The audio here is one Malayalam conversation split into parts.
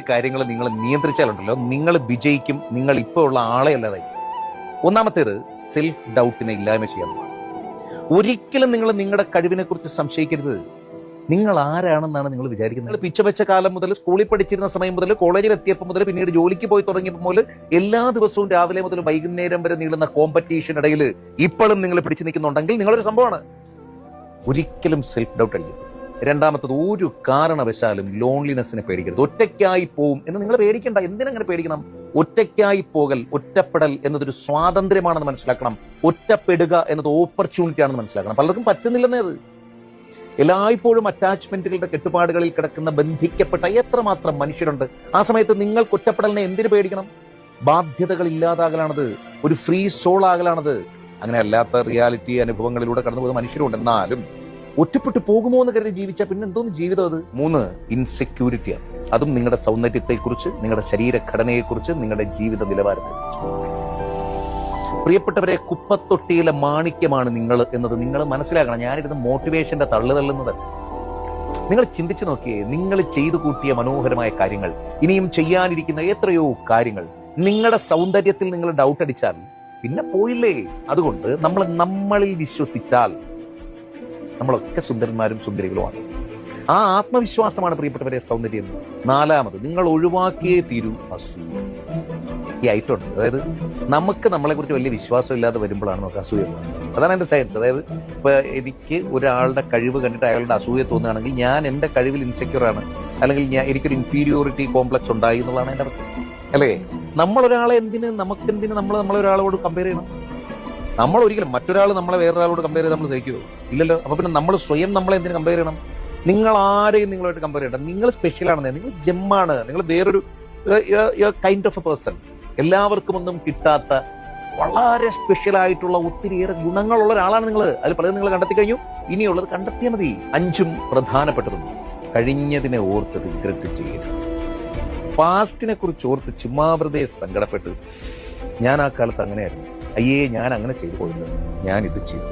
കാര്യങ്ങൾ നിങ്ങൾ നിയന്ത്രിച്ചാലുണ്ടല്ലോ, നിങ്ങൾ വിജയിക്കും. നിങ്ങൾ ഇപ്പോൾ ഉള്ള ആളെ അല്ലാതായി. ഒന്നാമത്തേത് സെൽഫ് ഡൗട്ടിനെ ഇല്ലായ്മ ചെയ്യാവുന്നതാണ്. ഒരിക്കലും നിങ്ങൾ നിങ്ങളുടെ കഴിവിനെ കുറിച്ച് സംശയിക്കരുത്. നിങ്ങൾ ആരാണെന്നാണ് നിങ്ങൾ വിചാരിക്കുന്നത്. പിച്ചവെച്ച കാലം മുതൽ, സ്കൂളിൽ പഠിച്ചിരുന്ന സമയം മുതൽ, കോളേജിൽ എത്തിയപ്പോൾ മുതൽ, പിന്നീട് ജോലിക്ക് പോയി തുടങ്ങിയപ്പോൾ മുതൽ എല്ലാ ദിവസവും രാവിലെ മുതൽ വൈകുന്നേരം വരെ നീളുന്ന കോമ്പറ്റീഷൻ ഇടയിൽ ഇപ്പോഴും നിങ്ങൾ പിടിച്ചു നിൽക്കുന്നുണ്ടെങ്കിൽ നിങ്ങളൊരു സംഭവമാണ്. ഒരിക്കലും സെൽഫ് ഡൗട്ട് അടിക്കരുത്. രണ്ടാമത്തത്, ഒരു കാരണവശാലും ലോൺലിനെസ്സിനെ പേടിക്കരുത്. ഒറ്റയ്ക്കായി പോവും എന്ന് നിങ്ങൾ പേടിക്കണ്ട. എന്തിനങ്ങനെ പേടിക്കണം? ഒറ്റയ്ക്കായി പോകൽ, ഒറ്റപ്പെടൽ എന്നതൊരു സ്വാതന്ത്ര്യമാണെന്ന് മനസ്സിലാക്കണം. ഒറ്റപ്പെടുക എന്നത് ഓപ്പർച്യൂണിറ്റി ആണെന്ന് മനസ്സിലാക്കണം. പലർക്കും പറ്റുന്നില്ലെന്നേ അത്. എല്ലായ്പ്പോഴും അറ്റാച്ച്മെന്റുകളുടെ കെട്ടുപാടുകളിൽ കിടക്കുന്ന, ബന്ധിക്കപ്പെട്ട എത്രമാത്രം മനുഷ്യരുണ്ട്. ആ സമയത്ത് നിങ്ങൾക്ക് ഒറ്റപ്പെടലിനെ എന്തിനു പേടിക്കണം? ബാധ്യതകൾ ഇല്ലാതാകലാണത്, ഒരു ഫ്രീ സോൾ ആകലാണത്. അങ്ങനെ അല്ലാത്ത റിയാലിറ്റി അനുഭവങ്ങളിലൂടെ കടന്നുപോകുന്ന മനുഷ്യരുണ്ട്. എന്നാലും ഒറ്റപ്പെട്ടു പോകുമോ എന്ന് കരുതി ജീവിച്ചാൽ പിന്നെ എന്തോന്ന് ജീവിതം അത്? 3, ഇൻസെക്യൂരിറ്റിയാണ്. അതും നിങ്ങളുടെ സൗന്ദര്യത്തെക്കുറിച്ച്, നിങ്ങളുടെ ശരീരഘടനയെക്കുറിച്ച്, നിങ്ങളുടെ ജീവിത നിലവാരത്തെക്കുറിച്ച്. പ്രിയപ്പെട്ടവരെ, കുപ്പത്തൊട്ടിയിലെ മാണിക്യമാണ് നിങ്ങൾ എന്നത് നിങ്ങൾ മനസ്സിലാക്കണം. ഞാനിരുന്ന് മോട്ടിവേഷന്റെ തള്ളുതള്ളുന്നതല്ല. നിങ്ങൾ ചിന്തിച്ചു നോക്കിയേ, നിങ്ങൾ ചെയ്തു കൂട്ടിയ മനോഹരമായ കാര്യങ്ങൾ, ഇനിയും ചെയ്യാനിരിക്കുന്ന എത്രയോ കാര്യങ്ങൾ, നിങ്ങളുടെ സൗന്ദര്യത്തിൽ നിങ്ങൾ ഡൗട്ട് അടിച്ചാൽ പിന്നെ പോയില്ലേ. അതുകൊണ്ട് നമ്മളിൽ വിശ്വസിച്ചാൽ നമ്മളൊക്കെ സുന്ദരന്മാരും സുന്ദരികളുമാണ്. ആ ആത്മവിശ്വാസമാണ് പ്രിയപ്പെട്ടവരെ സൗന്ദര്യം. 4, നിങ്ങൾ ഒഴിവാക്കിയേ തീരൂ അസൂയ. ഈ ഐറ്റമുണ്ട്. അതായത് നമുക്ക് നമ്മളെ കുറിച്ച് വലിയ വിശ്വാസം ഇല്ലാതെ വരുമ്പോഴാണ് നമുക്ക് അസൂയ. അതാണ് എന്റെ സയൻസ്. അതായത് ഇപ്പൊ എനിക്ക് ഒരാളുടെ കഴിവ് കണ്ടിട്ട് അയാളുടെ അസൂയ തോന്നുകയാണെങ്കിൽ ഞാൻ എന്റെ കഴിവിൽ ഇൻസെക്യൂർ ആണ്, അല്ലെങ്കിൽ എനിക്കൊരു ഇൻഫീരിയോറിറ്റി കോംപ്ലക്സ് ഉണ്ടായി എന്നുള്ളതാണ് എന്റെ അർത്ഥം. അല്ലേ? നമ്മളൊരാളെ നമുക്കെന്തിന് നമ്മളൊരാളോട് കമ്പയർ ചെയ്യണം? നമ്മൾ ഒരിക്കലും മറ്റൊരാൾ നമ്മളെ വേറൊരാളോട് കമ്പയർ ചെയ്ത് നമ്മൾ സഹിക്കുമോ? ഇല്ലല്ലോ. അപ്പൊ പിന്നെ നമ്മൾ സ്വയം നമ്മളെ എന്തിനു കമ്പയർ ചെയ്യണം? നിങ്ങൾ ആരെയും നിങ്ങളുമായിട്ട് കമ്പയർ ചെയ്യണ്ട. നിങ്ങൾ സ്പെഷ്യൽ ആണെന്ന്, നിങ്ങൾ ജെമ്മാണ്, നിങ്ങൾ വേറൊരു കൈൻഡ് ഓഫ് എ പേഴ്സൺ. എല്ലാവർക്കും ഒന്നും കിട്ടാത്ത വളരെ സ്പെഷ്യൽ ആയിട്ടുള്ള ഒത്തിരിയേറെ ഗുണങ്ങളുള്ള ഒരാളാണ് നിങ്ങൾ. അതിൽ പലതും നിങ്ങൾ കണ്ടെത്തി കഴിഞ്ഞു. ഇനിയുള്ളത് കണ്ടെത്തിയാൽ മതി. 5 പ്രധാനപ്പെട്ടതും, കഴിഞ്ഞതിനെ ഓർത്ത് റിഗ്രറ്റ് ചെയ്യരുത്. പാസ്റ്റിനെ കുറിച്ച് ഓർത്ത് ചുമ്മാ വെറുതെ സങ്കടപ്പെട്ട് ഞാൻ ആ കാലത്ത് അങ്ങനെയായിരുന്നു, അയ്യേ ഞാൻ അങ്ങനെ ചെയ്തു പോയില്ല, ഞാൻ ഇത് ചെയ്തു,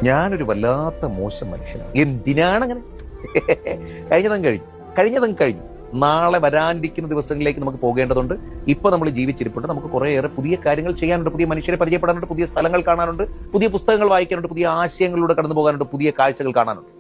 ഞാനൊരു വല്ലാത്ത മോശം മനുഷ്യനാണ്, എന്തിനാണ് അങ്ങനെ? കഴിഞ്ഞതും കഴിഞ്ഞു. നാളെ വരാനിരിക്കുന്ന ദിവസങ്ങളിലേക്ക് നമുക്ക് പോകേണ്ടതുണ്ട്. ഇപ്പൊ നമ്മൾ ജീവിച്ചിരിപ്പുണ്ട്. നമുക്ക് കുറേയേറെ പുതിയ കാര്യങ്ങൾ ചെയ്യാനുണ്ട്, പുതിയ മനുഷ്യരെ പരിചയപ്പെടാനുണ്ട്, പുതിയ സ്ഥലങ്ങൾ കാണാനുണ്ട്, പുതിയ പുസ്തകങ്ങൾ വായിക്കാനുണ്ട്, പുതിയ ആശയങ്ങളിലൂടെ കടന്നു പോകാനുണ്ട്, പുതിയ കാഴ്ചകൾ കാണാനുണ്ട്.